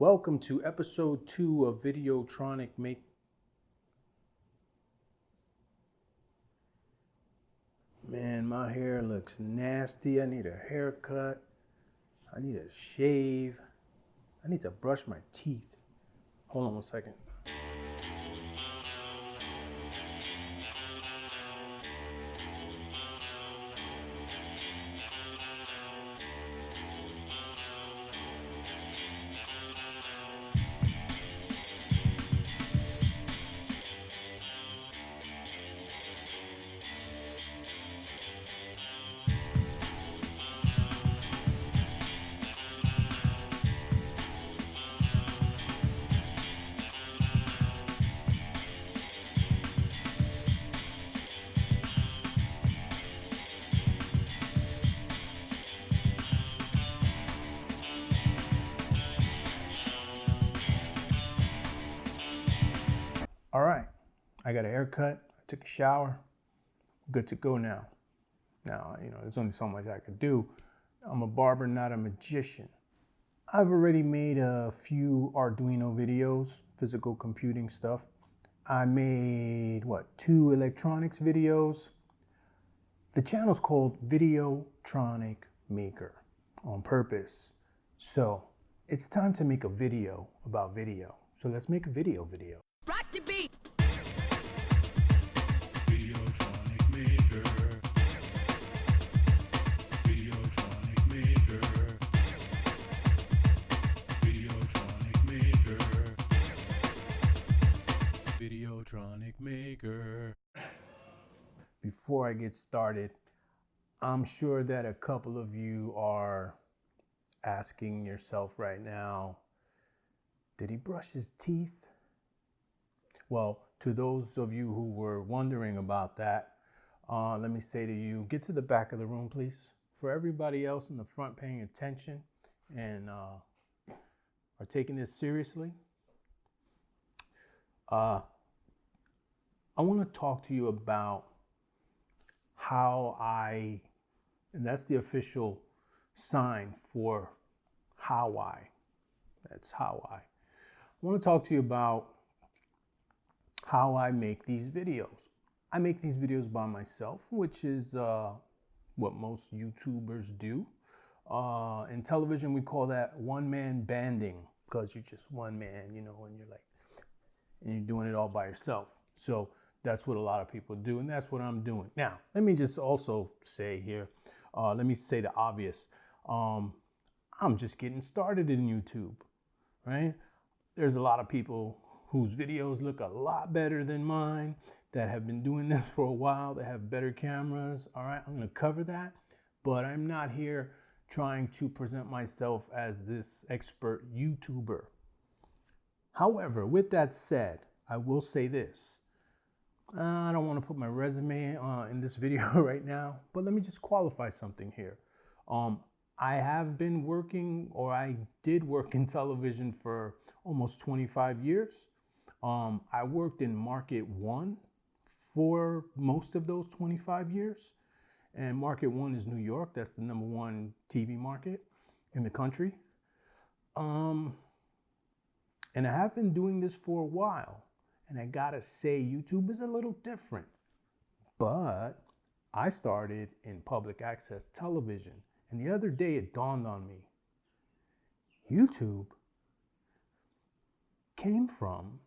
Welcome to episode 2 of Videotronic Make. Man, my hair looks nasty. I need a haircut. I need a shave. I need to brush my teeth. Hold on one second. All right, I got a haircut, I took a shower, good to go now. Now, there's only so much I could do. I'm a barber, not a magician. I've already made a few Arduino videos, physical computing stuff. I made, 2 electronics videos. The channel's called Videotronic Maker on purpose. So it's time to make a video about video. So let's make a video. Rock the beat. Videotronic Maker. Videotronic Maker. Videotronic Maker. Videotronic Maker. Before I get started, I'm sure that a couple of you are asking yourself right now, did he brush his teeth? Well, to those of you who were wondering about that, let me say to you, get to the back of the room, please. For everybody else in the front paying attention and are taking this seriously, I want to talk to you about how and that's the official sign for that's how I want to talk to you about how I make these videos. I make these videos by myself, which is what most YouTubers do. In television, we call that one-man banding, because you're just one man, and you're doing it all by yourself. So that's what a lot of people do, and that's what I'm doing. Now, let me just also say here, let me say the obvious. I'm just getting started in YouTube, right? There's a lot of people whose videos look a lot better than mine, that have been doing this for a while, that have better cameras. All right, I'm gonna cover that, but I'm not here trying to present myself as this expert YouTuber. However, with that said, I will say this. I don't want to put my resume in this video right now, but let me just qualify something here. I have been working, or I did work in television for almost 25 years. I worked in Market 1 for most of those 25 years. And Market 1 is New York. That's the #1 TV market in the country. And I have been doing this for a while. And I gotta say, YouTube is a little different. But I started in public access television. And the other day it dawned on me, YouTube came from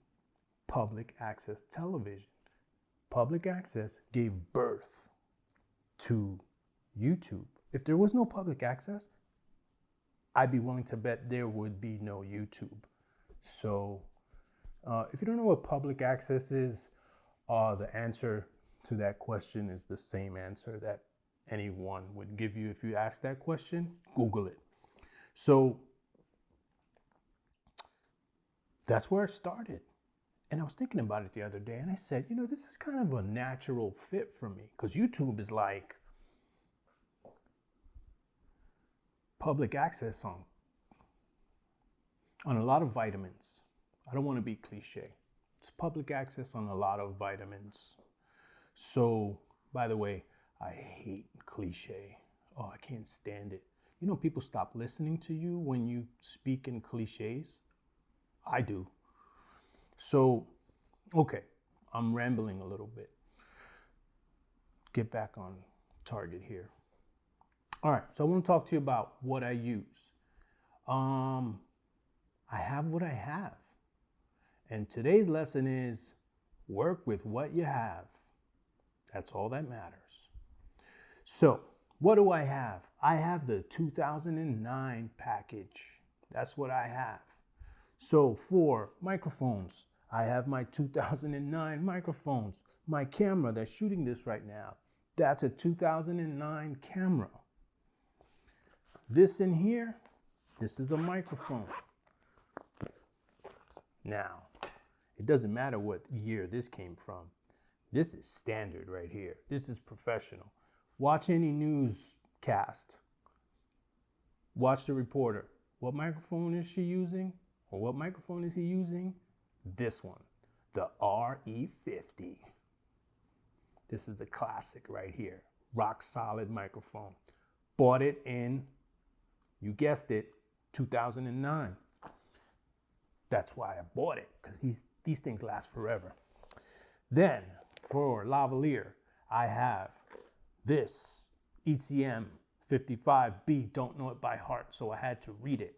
public access television. Public access gave birth to YouTube. If there was no public access, I'd be willing to bet there would be no YouTube. So if you don't know what public access is, the answer to that question is the same answer that anyone would give you if you ask that question. Google it. So that's where it started. And I was thinking about it the other day, and I said, this is kind of a natural fit for me, because YouTube is like public access on a lot of vitamins. I don't want to be cliche. It's public access on a lot of vitamins. So, by the way, I hate cliche. Oh, I can't stand it. People stop listening to you when you speak in cliches. I do. So, okay, I'm rambling a little bit. Get back on target here. All right, so I want to talk to you about what I use. I have what I have. And today's lesson is work with what you have. That's all that matters. So, what do I have? I have the 2009 package. That's what I have. So, for microphones, I have my 2009 microphones. My camera that's shooting this right now, that's a 2009 camera. This in here, this is a microphone. Now, it doesn't matter what year this came from. This is standard right here. This is professional. Watch any newscast. Watch the reporter. What microphone is she using? Or what microphone is he using? This one, the RE50. This is a classic right here. Rock solid microphone. Bought it in, you guessed it, 2009. That's why I bought it, because these things last forever. Then, for lavalier, I have this ECM 55B. Don't know it by heart, so I had to read it.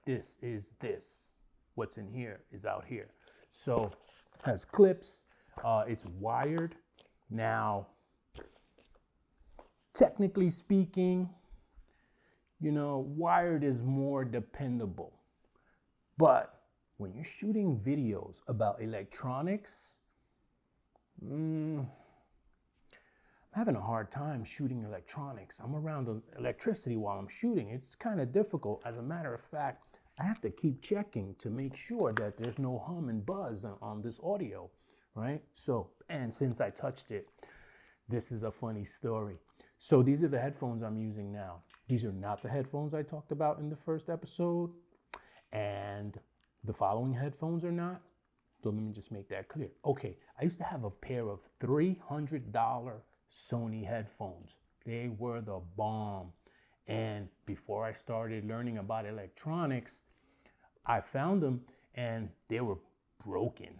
This is this. What's in here is out here. So, has clips. It's wired. Now, technically speaking, you know, wired is more dependable. But when you're shooting videos about electronics, I'm having a hard time shooting electronics. I'm around the electricity while I'm shooting. It's kind of difficult. As a matter of fact, I have to keep checking to make sure that there's no hum and buzz on this audio, right? So, and since I touched it, this is a funny story. So these are the headphones I'm using now. These are not the headphones I talked about in the first episode, and the following headphones are not. So let me just make that clear. Okay, I used to have a pair of $300 Sony headphones. They were the bomb. And before I started learning about electronics, I found them and they were broken.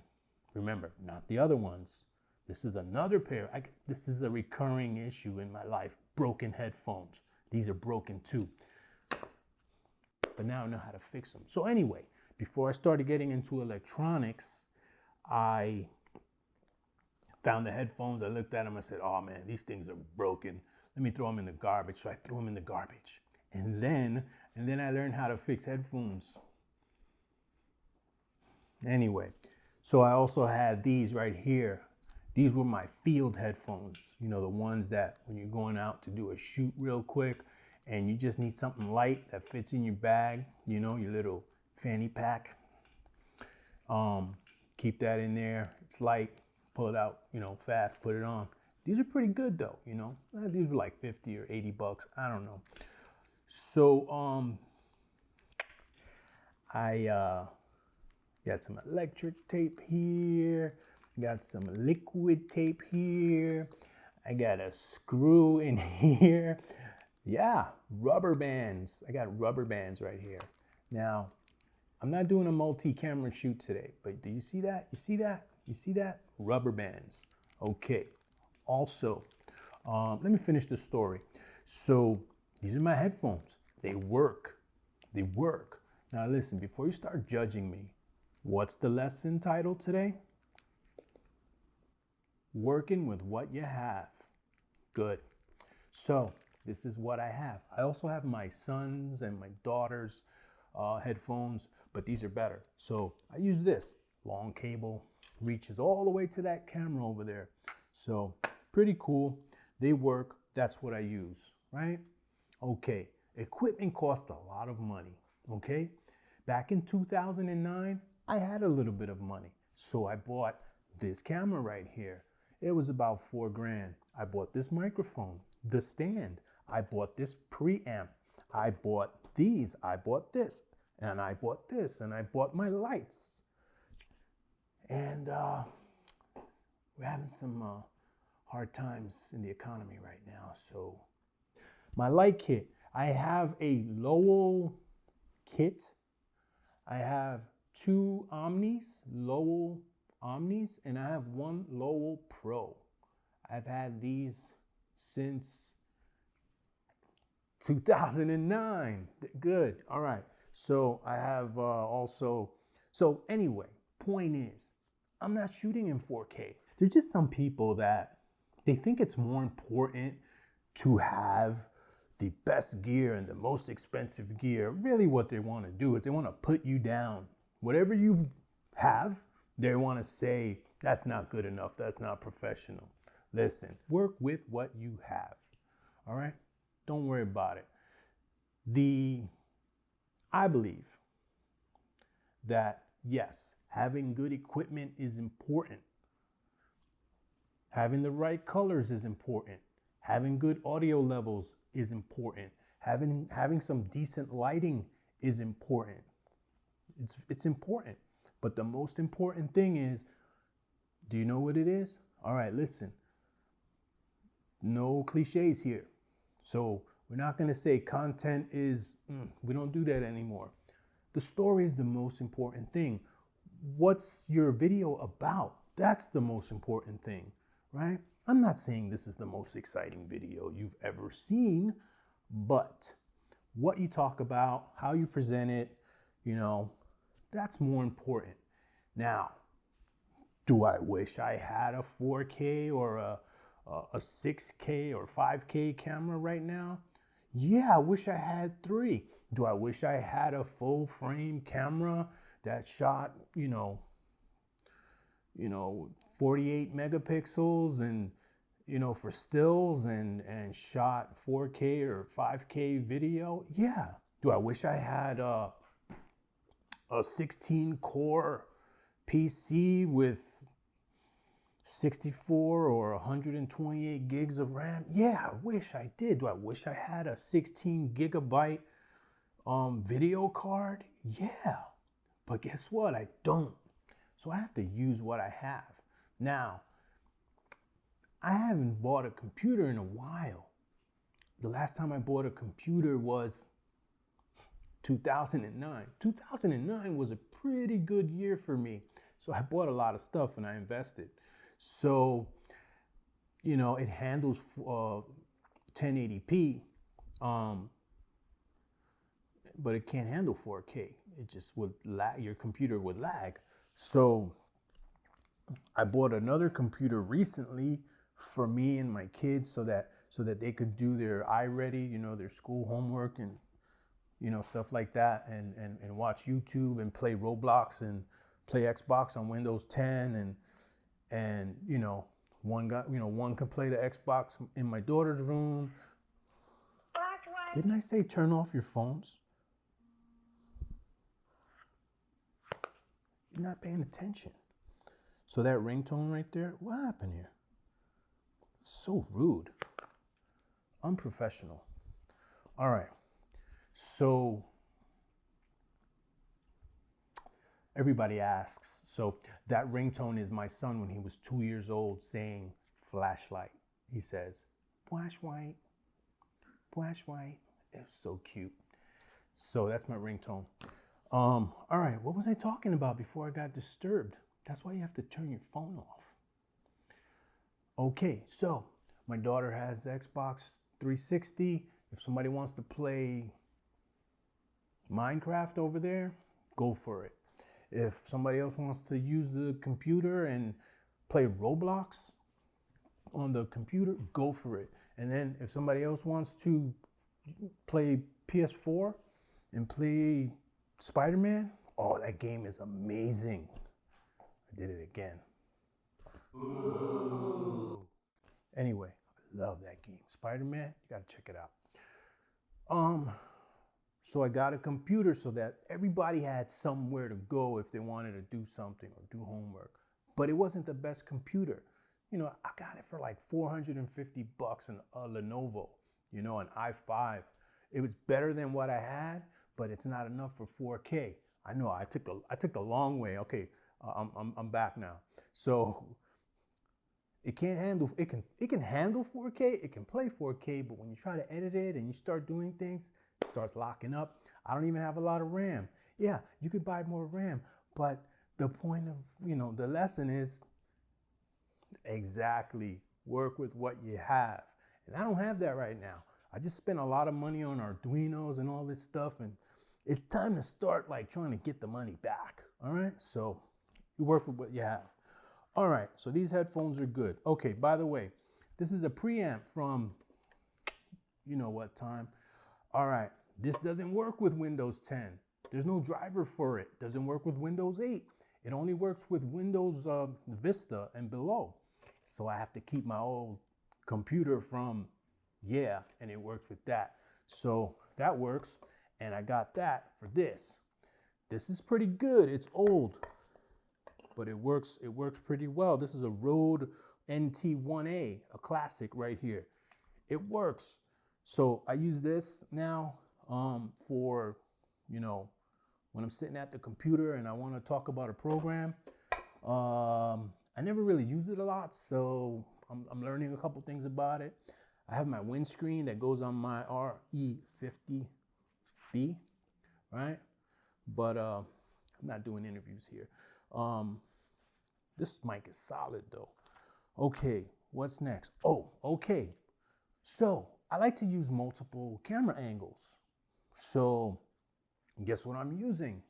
Remember, not the other ones. This is another pair. This is a recurring issue in my life. Broken headphones. These are broken too. But now I know how to fix them. So anyway, before I started getting into electronics, I found the headphones. I looked at them. I said, oh man, these things are broken. Let me throw them in the garbage. So I threw them in the garbage. And then I learned how to fix headphones. Anyway, so I also had these right here. These were my field headphones. You know, the ones that when you're going out to do a shoot real quick and you just need something light that fits in your bag, you know, your little fanny pack. Keep that in there. It's light. Pull it out, you know, fast, put it on. These are pretty good though, you know. These were like 50 or 80 bucks. I don't know. So I got some electric tape here. Got some liquid tape here. I got a screw in here. Yeah, rubber bands. I got rubber bands right here. Now, I'm not doing a multi-camera shoot today, but do you see that? You see that? You see that? Rubber bands. Okay. Also, let me finish the story. So these are my headphones. They work. They work. Now listen, before you start judging me, what's the lesson title today? Working with what you have. Good. So this is what I have. I also have my son's and my daughter's headphones, but these are better. So I use this. Long cable, reaches all the way to that camera over there. So pretty cool. They work. That's what I use, right? Okay. Equipment costs a lot of money, okay? Back in 2009, I had a little bit of money. So I bought this camera right here. It was about $4,000. I bought this microphone, the stand. I bought this preamp. I bought these. I bought this. And I bought this. And I bought my lights. And we're having some hard times in the economy right now. So my light kit. I have a Lowell kit. I have 2 Omnis, Lowell Omnis, and I have one Lowell Pro. I've had these since 2009. Good. All right. So I have also, so anyway, point is, I'm not shooting in 4K. There's just some people that they think it's more important to have the best gear and the most expensive gear. Really what they want to do is they want to put you down. Whatever you have, they want to say, that's not good enough. That's not professional. Listen, work with what you have. All right? Don't worry about it. I believe that yes, having good equipment is important. Having the right colors is important. Having good audio levels is important. Having some decent lighting is important. It's important. But the most important thing is, do you know what it is? All right, listen. No cliches here. So we're not going to say content is, we don't do that anymore. The story is the most important thing. What's your video about? That's the most important thing, right? I'm not saying this is the most exciting video you've ever seen, but what you talk about, how you present it, that's more important. Now, do I wish I had a 4K or a 6K or 5K camera right now? Yeah, I wish I had 3. Do I wish I had a full frame camera that shot, 48 megapixels and, for stills and shot 4K or 5K video? Yeah. Do I wish I had a 16 core PC with 64 or 128 gigs of RAM? Yeah, I wish I did. Do I wish I had a 16 gigabyte video card? Yeah, but guess what? I don't. So I have to use what I have. Now, I haven't bought a computer in a while. The last time I bought a computer was 2009. 2009 was a pretty good year for me. So I bought a lot of stuff and I invested. So, it handles 1080p, but it can't handle 4K. It just would lag, your computer would lag. So I bought another computer recently for me and my kids so that they could do their iReady, their school homework and, stuff like that and watch YouTube and play Roblox and play Xbox on Windows 10 and one can play the Xbox in my daughter's room. Didn't I say turn off your phones? You're not paying attention. So that ringtone right there, what happened here? So rude. Unprofessional. All right. So everybody asks, so that ringtone is my son when he was 2 years old saying flashlight. He says, flashlight, flashlight. It's so cute. So that's my ringtone. All right, what was I talking about before I got disturbed? That's why you have to turn your phone off. Okay, so my daughter has Xbox 360. If somebody wants to play Minecraft over there, go for it. If somebody else wants to use the computer and play Roblox on the computer, go for it. And then if somebody else wants to play PS4 and play Spider-Man, oh, that game is amazing. I did it again. Ooh. Anyway, I love that game. Spider-Man, you gotta check it out. So I got a computer so that everybody had somewhere to go if they wanted to do something or do homework. But it wasn't the best computer. I got it for like $450 in a Lenovo, an i5. It was better than what I had, but it's not enough for 4K. I know I took the long way. Okay, I'm back now. So it can handle 4K. It can play 4K, but when you try to edit it and you start doing things, it starts locking up. I don't even have a lot of RAM. Yeah, you could buy more RAM, But the point of, the lesson is exactly work with what you have. And I don't have that right now. I just spent a lot of money on Arduinos and all this stuff, and it's time to start like trying to get the money back. All right, so you work with what you have. All right, so these headphones are good. Okay, by the way, this is a preamp from you know what time. All right, this doesn't work with Windows 10. There's no driver for it. Doesn't work with Windows 8. It only works with Windows Vista and below. So I have to keep my old computer from, and it works with that. So that works, and I got that for this. This is pretty good. It's old, but it works pretty well. This is a Rode NT1A, a classic right here. It works. So I use this now for, when I'm sitting at the computer and I want to talk about a program. I never really used it a lot, so I'm learning a couple things about it. I have my windscreen that goes on my RE50B, right? But I'm not doing interviews here. This mic is solid though. Okay, what's next? Oh, okay. So I like to use multiple camera angles. So guess what I'm using?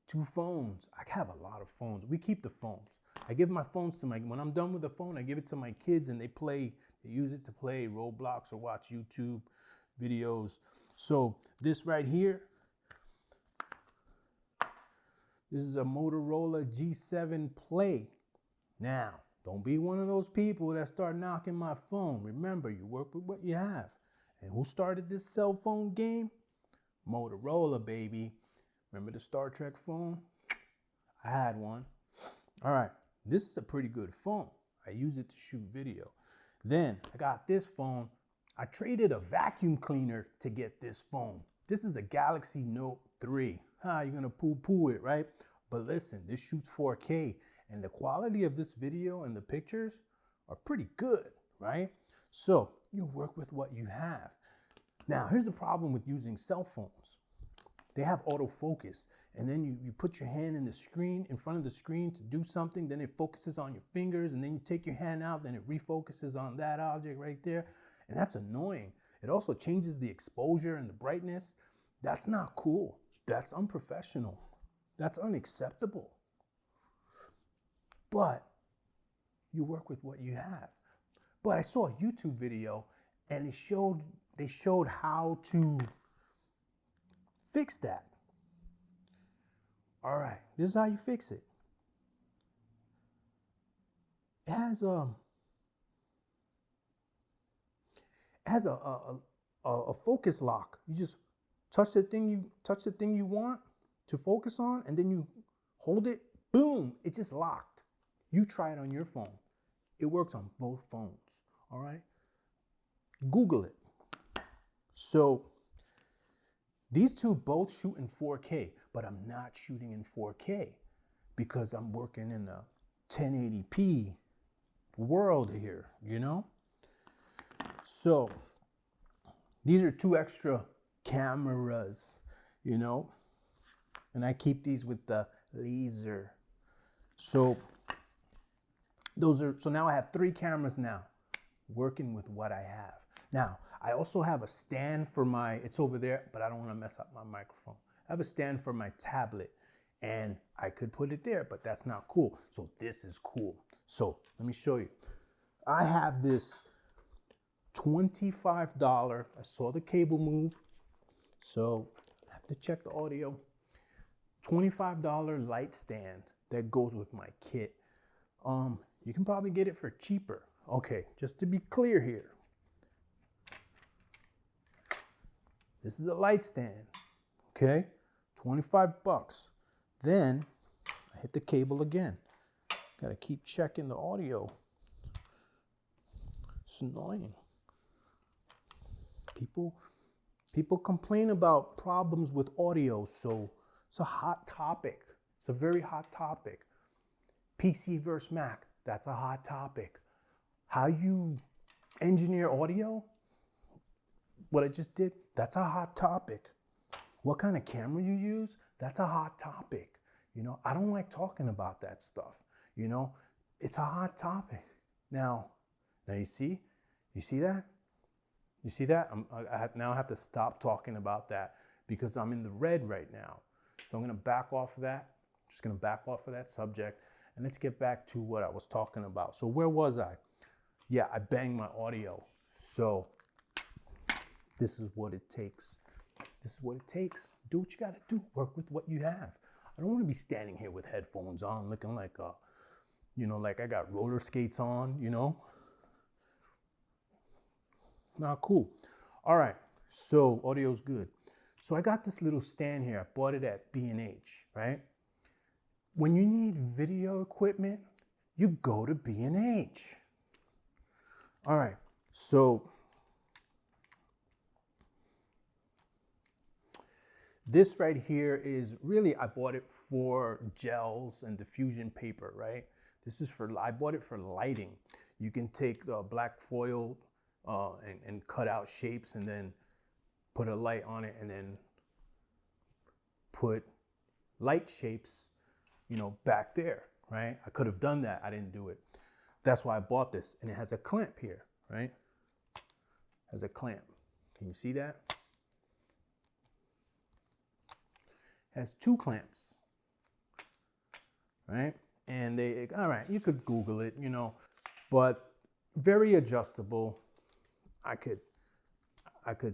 2 phones. I have a lot of phones. We keep the phones. I give my phones to when I'm done with the phone, I give it to my kids and they use it to play Roblox or watch YouTube videos. So this right here, this is a Motorola G7 Play. Now, don't be one of those people that start knocking my phone. Remember, you work with what you have. And who started this cell phone game? Motorola, baby. Remember the Star Trek phone? I had one. All right, this is a pretty good phone. I use it to shoot video. Then I got this phone. I traded a vacuum cleaner to get this phone. This is a Galaxy Note 3. You're gonna poo-poo it, right? But listen, this shoots 4K. And the quality of this video and the pictures are pretty good, right? So you work with what you have. Now, here's the problem with using cell phones. They have autofocus, and then you put your hand in the screen, in front of the screen to do something, then it focuses on your fingers, and then you take your hand out, then it refocuses on that object right there, and that's annoying. It also changes the exposure and the brightness. That's not cool. That's unprofessional. That's unacceptable. But you work with what you have. But I saw a YouTube video and they showed how to fix that. All right, this is how you fix it. It has a focus lock. You just touch the thing you want to focus on, and then you hold it, boom, it's just locked. You try it on your phone. It works on both phones, all right? Google it. So these two both shoot in 4K, but I'm not shooting in 4K because I'm working in a 1080p world here, So these are 2 extra cameras, and I keep these with the laser. So now I have 3 cameras now, working with what I have. Now, I also have a stand for it's over there, but I don't want to mess up my microphone. I have a stand for my tablet, and I could put it there, but that's not cool. So this is cool. So let me show you. I have this $25, I saw the cable move, so I have to check the audio. $25 light stand that goes with my kit. You can probably get it for cheaper. Okay, just to be clear here. This is a light stand, okay? 25 bucks. Then I hit the cable again. Gotta keep checking the audio. It's annoying. People complain about problems with audio, so it's a hot topic. It's a very hot topic. PC versus Mac, that's a hot topic. How you engineer audio, what I just did, that's a hot topic. What kind of camera you use, that's a hot topic. You know, I don't like talking about that stuff. You know, it's a hot topic. Now you see that? You see that? Now I have to stop talking about that because I'm in the red right now. So I'm going to back off of that. I'm just going to back off of that subject. And let's get back to what I was talking about. So where was I? Yeah, I banged my audio. So this is what it takes. This is what it takes. Do what you got to do. Work with what you have. I don't want to be standing here with headphones on looking like like I got roller skates on, you know. Not cool. All right, so audio's good. So I got this little stand here. I bought it at B&H, right? When you need video equipment, you go to B&H. All right, so this right here is really, I bought it for gels and diffusion paper, right? I bought it for lighting. You can take the black foil and cut out shapes and then put a light on it and then put light shapes, back there, right? I could have done that. I didn't do it. That's why I bought this. And it has a clamp here, right? Has a clamp. Can you see that? Has two clamps, right? And all right, you could Google it, but very adjustable. I could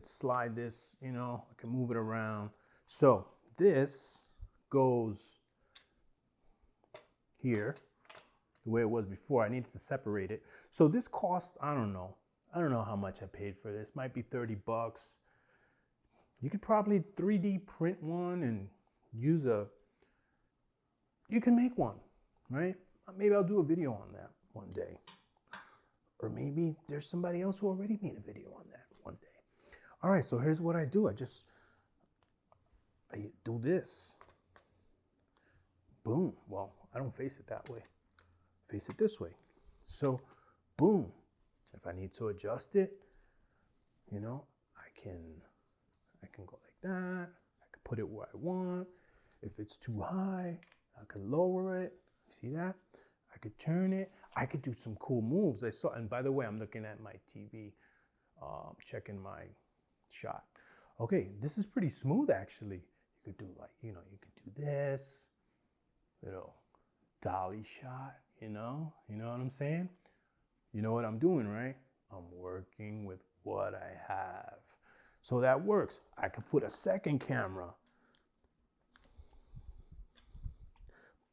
slide this, I can move it around. So this goes here the way it was before. I needed to separate it. So this costs, I don't know how much I paid for this. Might be $30. You could probably 3D print one and you can make one, right? Maybe I'll do a video on that one day. Or maybe there's somebody else who already made a video on that one day. All right, so here's what I do. I do this. Boom. Well, I don't face it that way. Face it this way. So, boom. If I need to adjust it, I can go like that. I can put it where I want. If it's too high, I can lower it. See that? I could turn it. I could do some cool moves. And by the way, I'm looking at my TV, checking my shot. Okay, this is pretty smooth actually. You could do you could do this little dolly shot, you know what I'm saying? You know what I'm doing, right? I'm working with what I have. So that works. I could put a second camera.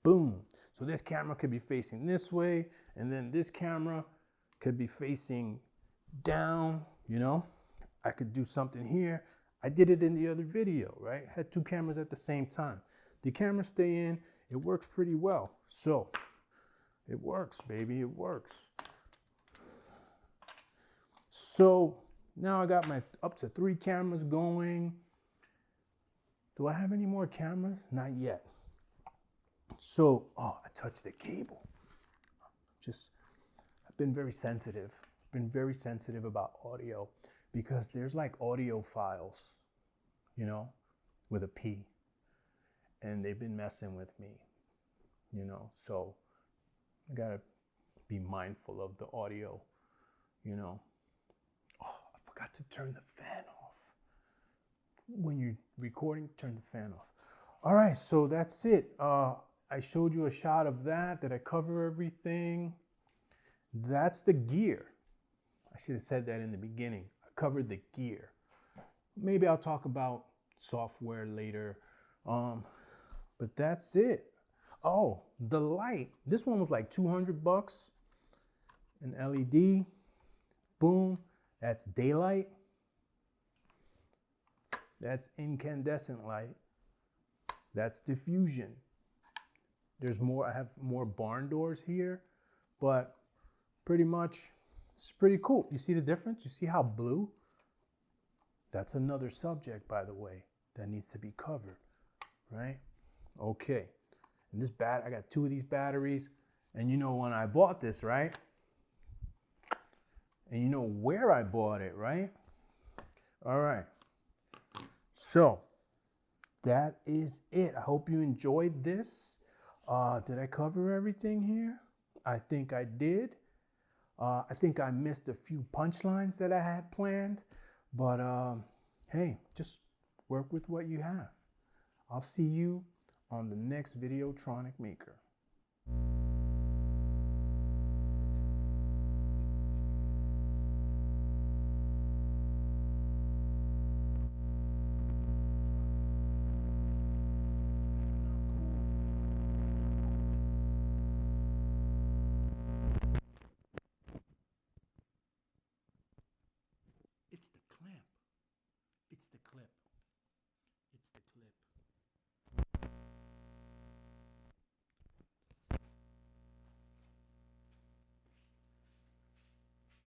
Boom. So this camera could be facing this way, and then this camera could be facing down, I could do something here. I did it in the other video, right? Had two cameras at the same time. The cameras stay in, it works pretty well. So it works, baby, it works. So now I got my up to 3 cameras going. Do I have any more cameras? Not yet. So, I touched the cable. I've been very sensitive. Been very sensitive about audio because there's like audio files, with a P. And they've been messing with me, So I gotta be mindful of the audio, Oh, I forgot to turn the fan off. When you're recording, turn the fan off. All right, so that's it. I showed you a shot of that. Did I cover everything? That's the gear. I should have said that in the beginning. I covered the gear. Maybe I'll talk about software later. But that's it. Oh, the light. This one was like $200. An LED. Boom. That's daylight. That's incandescent light. That's diffusion. There's more, I have more barn doors here, but pretty much it's pretty cool. You see the difference? You see how blue? That's another subject, by the way, that needs to be covered, right? Okay. And I got 2 of these batteries, and when I bought this, right? And you know where I bought it, right? All right. So that is it. I hope you enjoyed this. Did I cover everything here? I think I did. I think I missed a few punchlines that I had planned, but hey, just work with what you have. I'll see you on the next Videotronic Maker.